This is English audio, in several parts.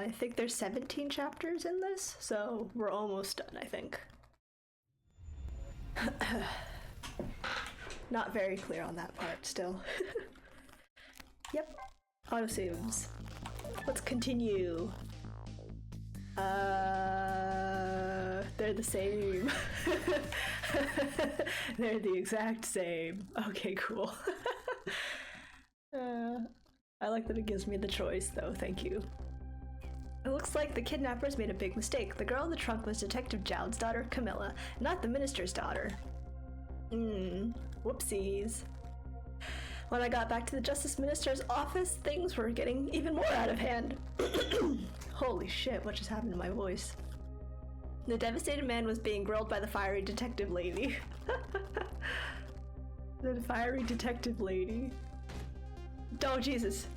I think there's 17 chapters in this, so we're almost done, I think. Not very clear on that part still. Yep. Autosaves. Let's continue. They're the same. They're the exact same. Okay, cool. I like that it gives me the choice, though. Thank you. It looks like the kidnappers made a big mistake. The girl in the trunk was Detective Jowd's daughter, Camilla, not the minister's daughter. Whoopsies. When I got back to the Justice Minister's office, things were getting even more out of hand. Holy shit, what just happened to my voice? The devastated man was being grilled by the fiery detective lady. The fiery detective lady. Oh, Jesus.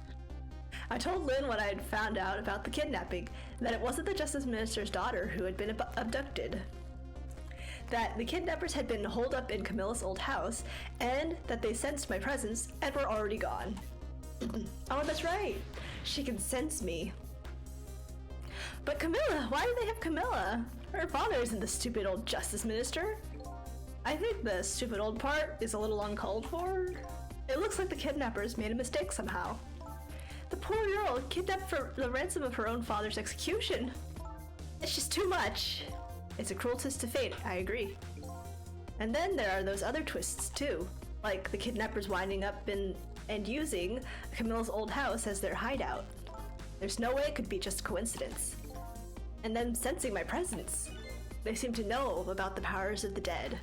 I told Lynn what I had found out about the kidnapping, that it wasn't the Justice Minister's daughter who had been abducted. That the kidnappers had been holed up in Camilla's old house, and that they sensed my presence and were already gone. Oh, that's right. She can sense me. But Camilla, why do they have Camilla? Her father isn't the stupid old Justice Minister. I think the stupid old part is a little uncalled for. It looks like the kidnappers made a mistake somehow. The poor girl kidnapped for the ransom of her own father's execution. It's just too much. It's a cruel twist to fate, I agree. And then there are those other twists too, like the kidnappers winding up in and using Camilla's old house as their hideout. There's no way it could be just coincidence. And then sensing my presence. They seem to know about the powers of the dead.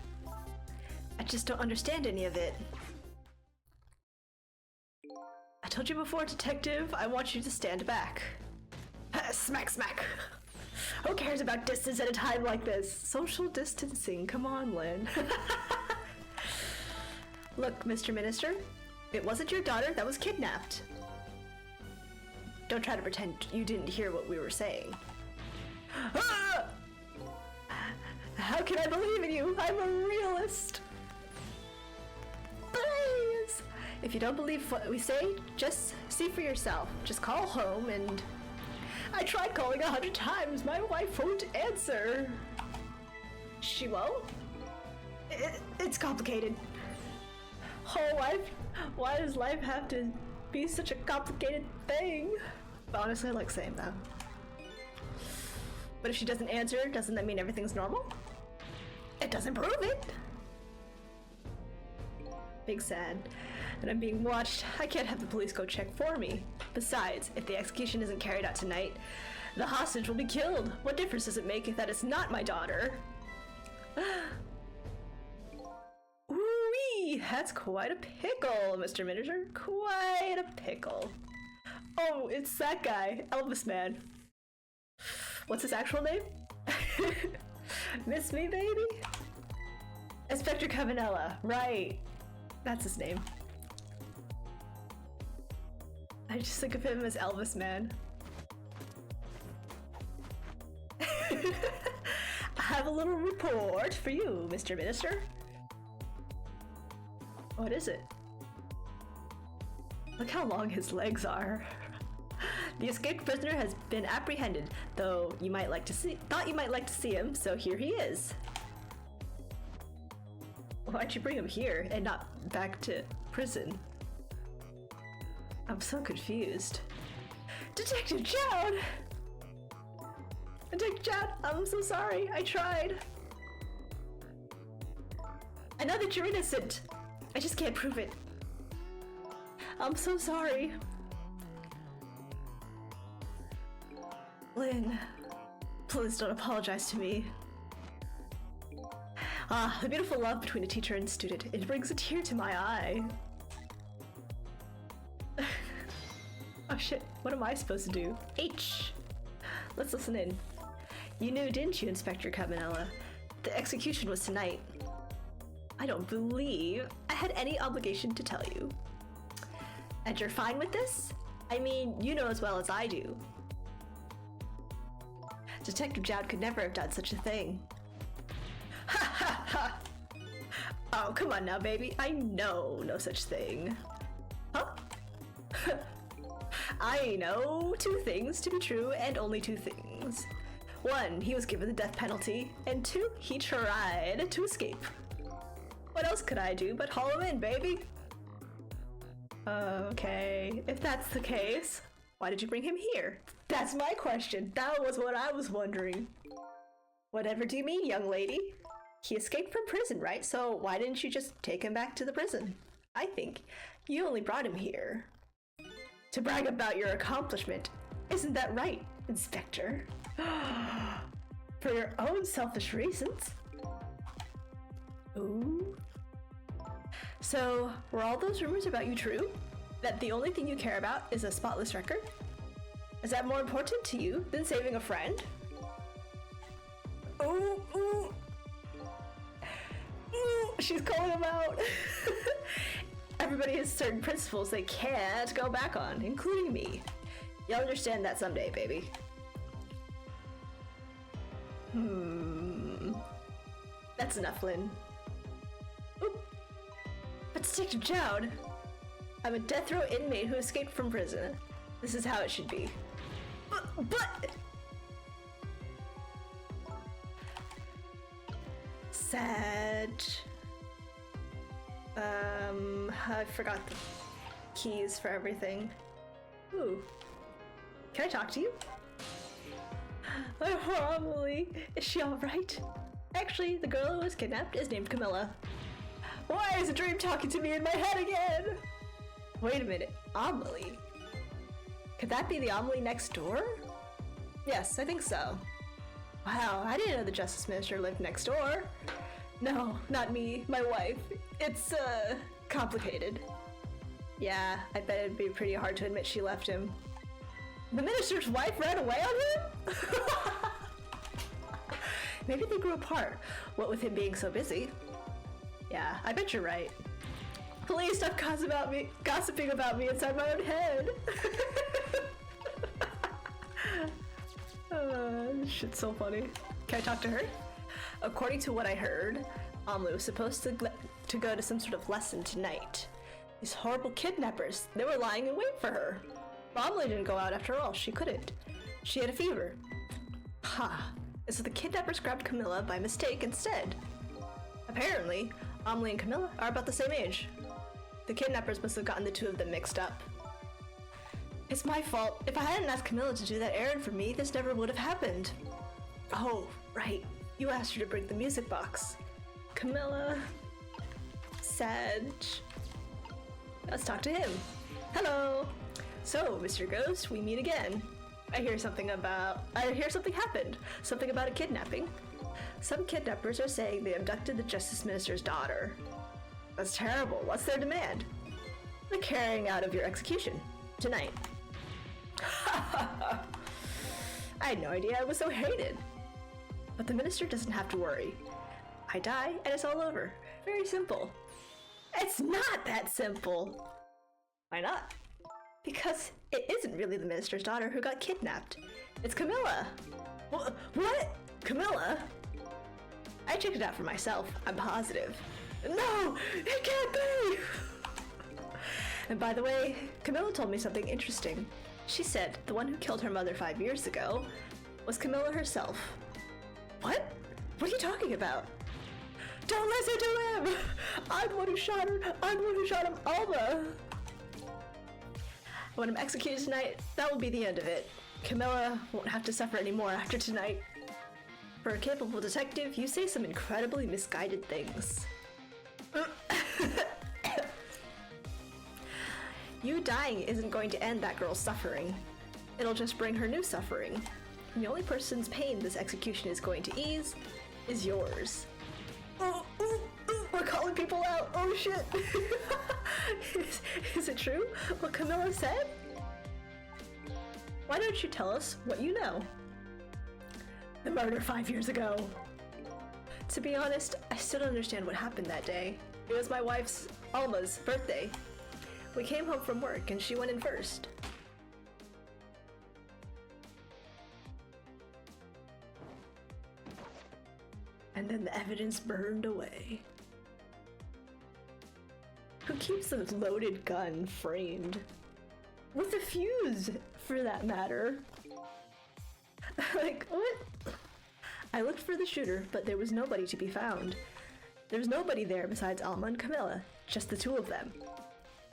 I just don't understand any of it. I told you before, Detective, I want you to stand back. Smack, smack. Who cares about distance at a time like this? Social distancing, come on, Lynn. Look, Mr. Minister, it wasn't your daughter that was kidnapped. Don't try to pretend you didn't hear what we were saying. Ah! How can I believe in you? I'm a realist. Please! If you don't believe what we say, just see for yourself. Just call home and... I tried calling 100 times. My wife won't answer. She won't? It's complicated. Oh, why does life have to be such a complicated thing? But honestly, I like saying that. But if she doesn't answer, doesn't that mean everything's normal? It doesn't prove it. Big sad. And I'm being watched. I can't have the police go check for me. Besides, if the execution isn't carried out tonight, the hostage will be killed. What difference does it make that it's not my daughter? Ooh-wee! That's quite a pickle, Mr. Miniature. Quite a pickle. Oh, it's that guy, Elvis Man. What's his actual name? Miss me, baby? Inspector Cavanella, right. That's his name. I just think of him as Elvis Man. I have a little report for you, Mr. Minister. What is it? Look how long his legs are. The escaped prisoner has been apprehended, though thought you might like to see him, so here he is. Why'd you bring him here and not back to prison? I'm so confused. Detective Jowd! Detective Jowd, I'm so sorry. I tried. I know that you're innocent. I just can't prove it. I'm so sorry. Lynn, please don't apologize to me. Ah, the beautiful love between a teacher and student. It brings a tear to my eye. Oh shit, what am I supposed to do? H! Let's listen in. You knew, didn't you, Inspector Cabanella? The execution was tonight. I don't believe I had any obligation to tell you. And you're fine with this? I mean, you know as well as I do. Detective Jowd could never have done such a thing. Ha ha ha! Oh, come on now, baby. I know no such thing. Huh? I know two things to be true, and only two things. One, he was given the death penalty, and two, he tried to escape. What else could I do but haul him in, baby? Okay, if that's the case, why did you bring him here? That's my question. That was what I was wondering. Whatever do you mean, young lady? He escaped from prison, right? So why didn't you just take him back to the prison? I think you only brought him here to brag about your accomplishment. Isn't that right, Inspector? For your own selfish reasons? Ooh. So, were all those rumors about you true? That the only thing you care about is a spotless record? Is that more important to you than saving a friend? Ooh, ooh. Ooh, she's calling him out. Everybody has certain principles they can't go back on, including me. You'll understand that someday, baby. That's enough, Lynn. Oop. But Detective Jowd, I'm a death row inmate who escaped from prison. This is how it should be. But sad. I forgot the keys for everything. Ooh. Can I talk to you? Amelie, is she alright? Actually, the girl who was kidnapped is named Camilla. Why is a dream talking to me in my head again? Wait a minute, Amelie? Could that be the Amelie next door? Yes, I think so. Wow, I didn't know the Justice Minister lived next door. No, not me, my wife. It's, complicated. Yeah, I bet it'd be pretty hard to admit she left him. The minister's wife ran away on him? Maybe they grew apart, what with him being so busy. Yeah, I bet you're right. Please stop gossiping about me inside my own head. This shit's so funny. Can I talk to her? According to what I heard, Amelie was supposed to go to some sort of lesson tonight. These horrible kidnappers, they were lying in wait for her. But Amelie didn't go out after all, she couldn't. She had a fever. Ha! So the kidnappers grabbed Camilla by mistake instead. Apparently, Amelie and Camilla are about the same age. The kidnappers must have gotten the two of them mixed up. It's my fault. If I hadn't asked Camilla to do that errand for me, this never would have happened. Oh, right. You asked her to bring the music box. Camilla. Sad. Let's talk to him. Hello. So, Mr. Ghost, we meet again. I hear something happened. Something about a kidnapping. Some kidnappers are saying they abducted the Justice Minister's daughter. That's terrible. What's their demand? The carrying out of your execution. Tonight. I had no idea I was so hated. But the minister doesn't have to worry. I die and it's all over. Very simple. It's not that simple. Why not? Because it isn't really the minister's daughter who got kidnapped. It's Camilla. What? Camilla? I checked it out for myself. I'm positive. No! It can't be! And by the way, Camilla told me something interesting. She said the one who killed her mother 5 years ago was Camilla herself. What? What are you talking about? Don't listen to him! I'm the one who shot her! I'm the one who shot him, Alma! When I'm executed tonight, that will be the end of it. Camilla won't have to suffer anymore after tonight. For a capable detective, you say some incredibly misguided things. You dying isn't going to end that girl's suffering. It'll just bring her new suffering. And the only person's pain this execution is going to ease is yours. We're calling people out. Oh shit. Is it true what Camilla said? Why don't you tell us what you know? The murder 5 years ago. To be honest, I still don't understand what happened that day. It was my wife's, Alma's, birthday. We came home from work and she went in first. And then the evidence burned away. Who keeps a loaded gun framed? With a fuse, for that matter. Like, what? I looked for the shooter, but there was nobody to be found. There was nobody there besides Alma and Camilla, just the two of them.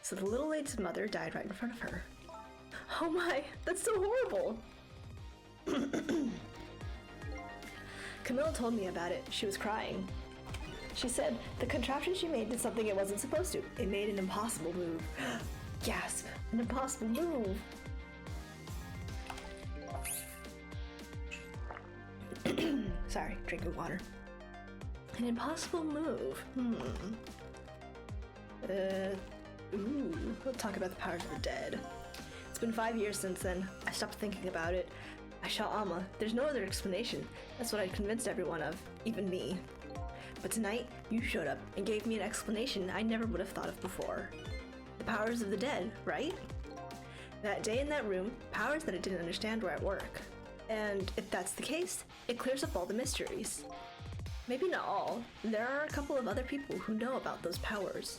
So the little lady's mother died right in front of her. Oh my, that's so horrible! Camilla told me about it. She was crying. She said the contraption she made did something it wasn't supposed to. It made an impossible move. Gasp! An impossible move! Sorry, drinking water. An impossible move. We'll talk about the powers of the dead. It's been 5 years since then. I stopped thinking about it. I shot Alma. There's no other explanation. That's what I'd convinced everyone of, even me. But tonight, you showed up and gave me an explanation I never would have thought of before. The powers of the dead, right? That day in that room, powers that I didn't understand were at work. And if that's the case, it clears up all the mysteries. Maybe not all. There are a couple of other people who know about those powers.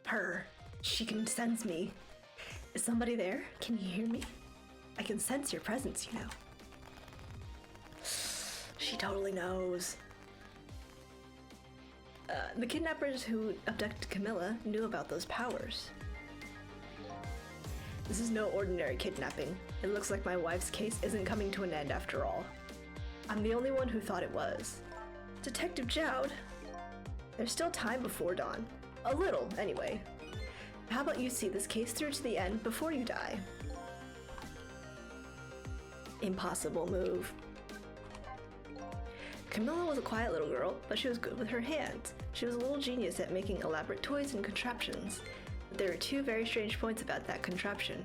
Her. She can sense me. Is somebody there? Can you hear me? I can sense your presence, you know. She totally knows. The kidnappers who abducted Camilla knew about those powers. This is no ordinary kidnapping. It looks like my wife's case isn't coming to an end after all. I'm the only one who thought it was. Detective Jowd, there's still time before dawn. A little, anyway. How about you see this case through to the end before you die? Impossible move. Camilla was a quiet little girl, but she was good with her hands. She was a little genius at making elaborate toys and contraptions. But there were two very strange points about that contraption.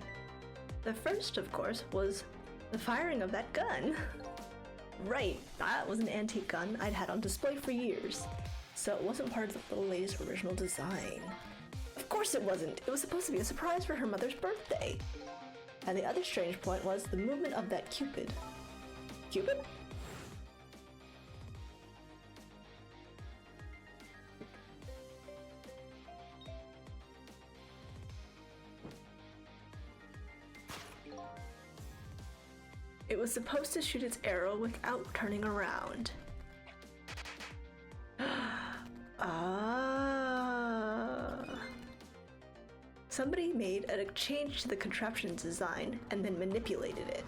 The first, of course, was the firing of that gun. Right, that was an antique gun I'd had on display for years. So it wasn't part of the little lady's original design. Of course it wasn't! It was supposed to be a surprise for her mother's birthday. And the other strange point was the movement of that Cupid. Cupid? It was supposed to shoot its arrow without turning around. Somebody made a change to the contraption's design and then manipulated it.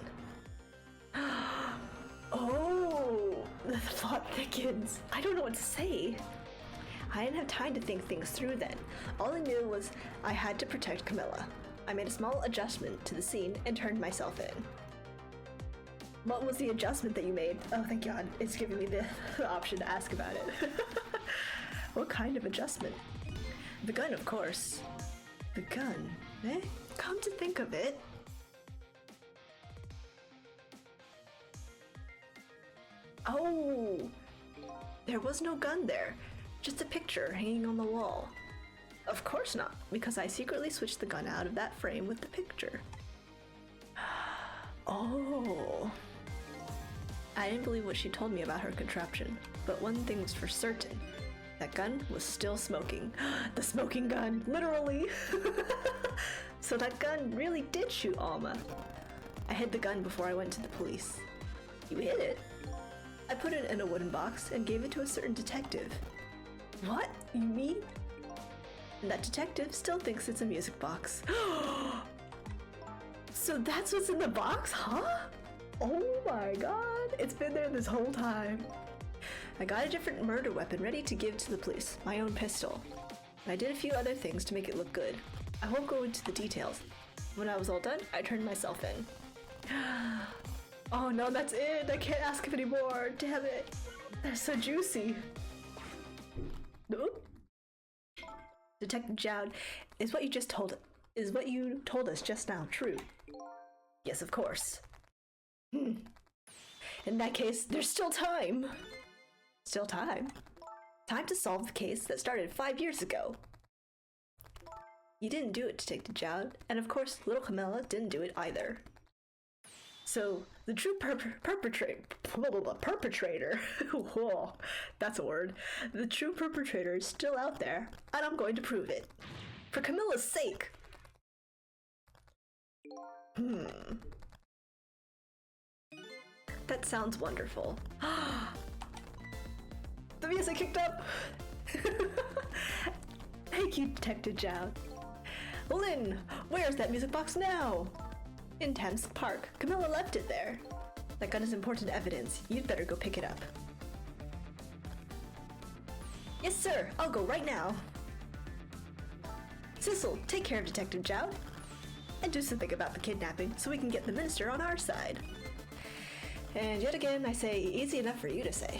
Oh, the plot thickens. I don't know what to say. I didn't have time to think things through then. All I knew was I had to protect Camilla. I made a small adjustment to the scene and turned myself in. What was the adjustment that you made? Oh, thank God. It's giving me the option to ask about it. What kind of adjustment? The gun, of course. The gun, eh? Come to think of it. Oh! There was no gun there. Just a picture hanging on the wall. Of course not, because I secretly switched the gun out of that frame with the picture. Oh. I didn't believe what she told me about her contraption, but one thing was for certain. That gun was still smoking. The smoking gun, literally! So that gun really did shoot Alma. I hid the gun before I went to the police. You hid it? I put it in a wooden box and gave it to a certain detective. What? You mean? And that detective still thinks it's a music box. So that's what's in the box, huh? Oh my God, it's been there this whole time. I got a different murder weapon ready to give to the police, my own pistol. And I did a few other things to make it look good. I won't go into the details. When I was all done, I turned myself in. Oh no, that's it! I can't ask him anymore! Damn it! That's so juicy! Nope. Detective Jowd, is what you told us just now true? Yes, of course. In that case, there's still time! Still time? Time to solve the case that started 5 years ago. You didn't do it, Detective Jowd, and of course, little Camilla didn't do it either. So, the true perpetrator, whoa, that's a word. The true perpetrator is still out there, and I'm going to prove it. For Camilla's sake! That sounds wonderful. The music kicked up! Thank you, Detective Zhao. Lynn, where's that music box now? In Thames Park. Camilla left it there. That gun is important evidence. You'd better go pick it up. Yes, sir. I'll go right now. Sissel, take care of Detective Zhao. And do something about the kidnapping so we can get the minister on our side. And yet again, I say easy enough for you to say.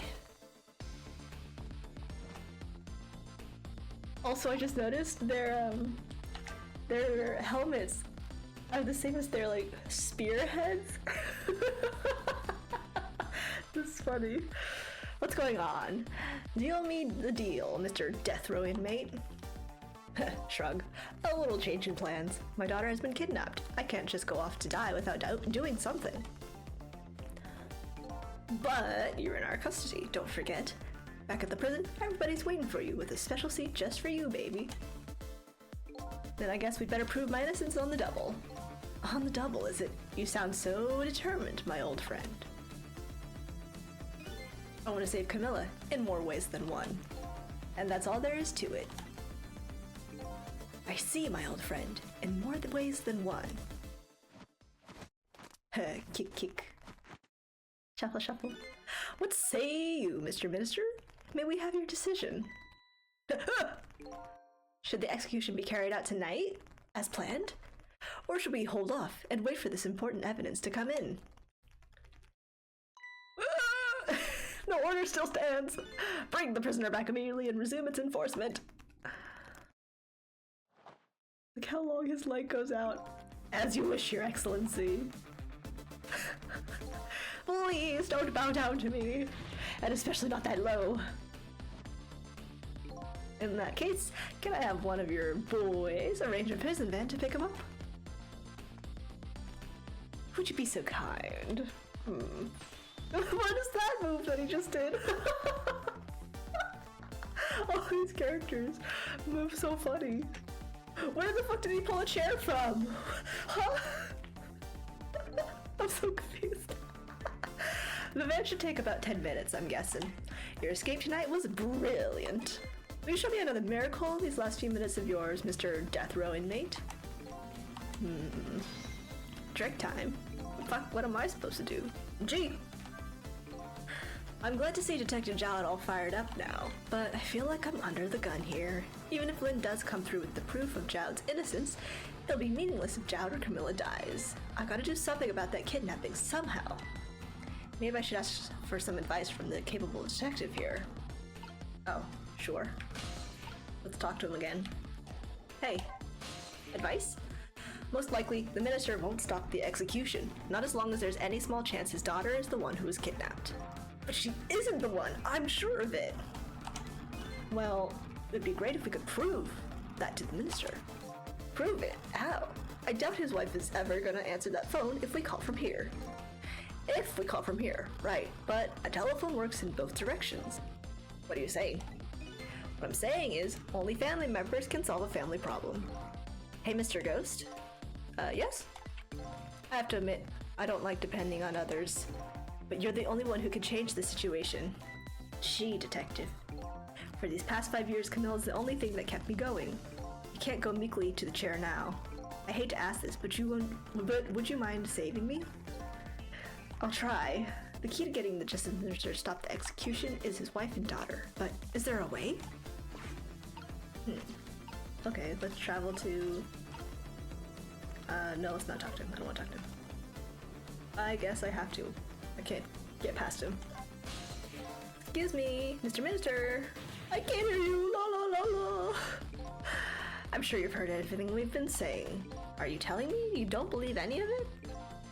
Also, I just noticed their helmets are the same as their like spearheads. This is funny. What's going on? Deal me the deal, Mr. Death Row inmate. Shrug. A little change in plans. My daughter has been kidnapped. I can't just go off to die without doing something. But you're in our custody, don't forget. Back at the prison, everybody's waiting for you with a special seat just for you, baby. Then I guess we'd better prove my innocence on the double. On the double, is it? You sound so determined, my old friend. I want to save Camilla in more ways than one. And that's all there is to it. I see, my old friend, in more ways than one. Kick, kick. Shuffle, shuffle. What say you, Mr. Minister? May we have your decision? Should the execution be carried out tonight, as planned? Or should we hold off and wait for this important evidence to come in? The order still stands. Bring the prisoner back immediately and resume its enforcement. Look how long his light goes out. As you wish, Your Excellency. Please don't bow down to me, and especially not that low. In that case, can I have one of your boys arrange a prison van to pick him up? Would you be so kind? What is that move that he just did? All these characters move so funny. Where the fuck did he pull a chair from? Huh? I'm so confused. The van should take about 10 minutes, I'm guessing. Your escape tonight was brilliant. Will you show me another miracle these last few minutes of yours, Mr. Death Row inmate? Trick time. Fuck, what am I supposed to do? Gee! I'm glad to see Detective Zhao all fired up now, but I feel like I'm under the gun here. Even if Lynn does come through with the proof of Zhao's innocence, it'll be meaningless if Zhao or Camilla dies. I've got to do something about that kidnapping somehow. Maybe I should ask for some advice from the capable detective here. Oh, sure. Let's talk to him again. Hey, advice? Most likely, the minister won't stop the execution, not as long as there's any small chance his daughter is the one who was kidnapped. But she isn't the one, I'm sure of it. Well, it'd be great if we could prove that to the minister. Prove it? How? I doubt his wife is ever gonna answer that phone if we call from here. If we call from here, right, but a telephone works in both directions. What are you saying? What I'm saying is, only family members can solve a family problem. Hey, Mr. Ghost? Yes? I have to admit, I don't like depending on others, but you're the only one who can change the situation. Gee, detective. For these past 5 years, Camilla's the only thing that kept me going. You can't go meekly to the chair now. I hate to ask this, but would you mind saving me? I'll try. The key to getting the justice minister to stop the execution is his wife and daughter, but is there a way? Okay, let's travel to... no, let's not talk to him. I don't want to talk to him. I guess I have to. I can't get past him. Excuse me, Mr. Minister. I can't hear you. La la la la. I'm sure you've heard everything we've been saying. Are you telling me you don't believe any of it?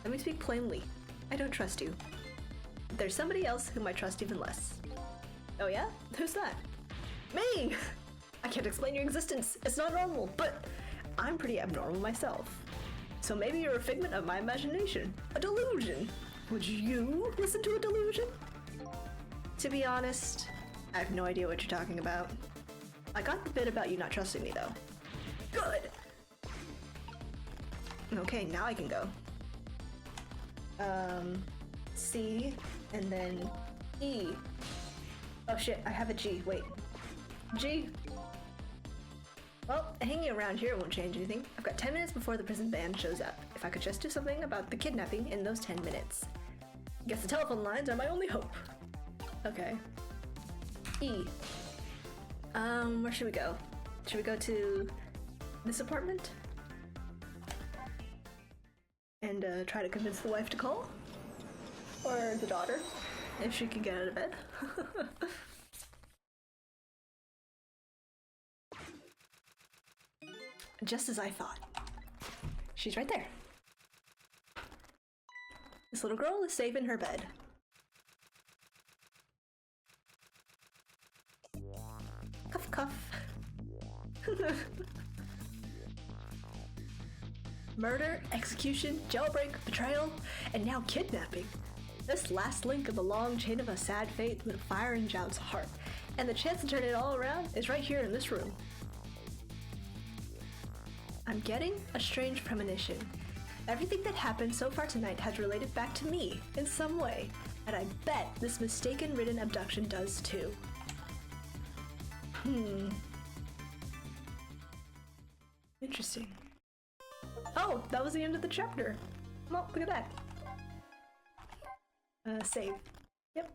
Let me speak plainly. I don't trust you. There's somebody else whom I trust even less. Oh yeah? Who's that? Me! I can't explain your existence. It's not normal, but I'm pretty abnormal myself. So maybe you're a figment of my imagination. A delusion. Would you listen to a delusion? To be honest, I have no idea what you're talking about. I got the bit about you not trusting me though. Good! Okay, now I can go. C, and then E. Oh shit, I have a G. Wait. G. Well, hanging around here won't change anything. I've got 10 minutes before the prison van shows up. If I could just do something about the kidnapping in those 10 minutes. Guess the telephone lines are my only hope. Okay. E. Where should we go? Should we go to this apartment? And try to convince the wife to call? Or the daughter, if she can get out of bed. Just as I thought. She's right there. This little girl is safe in her bed. Cuff cuff. Murder, execution, jailbreak, betrayal, and now kidnapping. This last link of the long chain of a sad fate lit a fire in Zhao's heart, and the chance to turn it all around is right here in this room. I'm getting a strange premonition. Everything that happened so far tonight has related back to me in some way, and I bet this mistaken-ridden abduction does too. Interesting. Oh, that was the end of the chapter. Well, look at that. Save. Yep.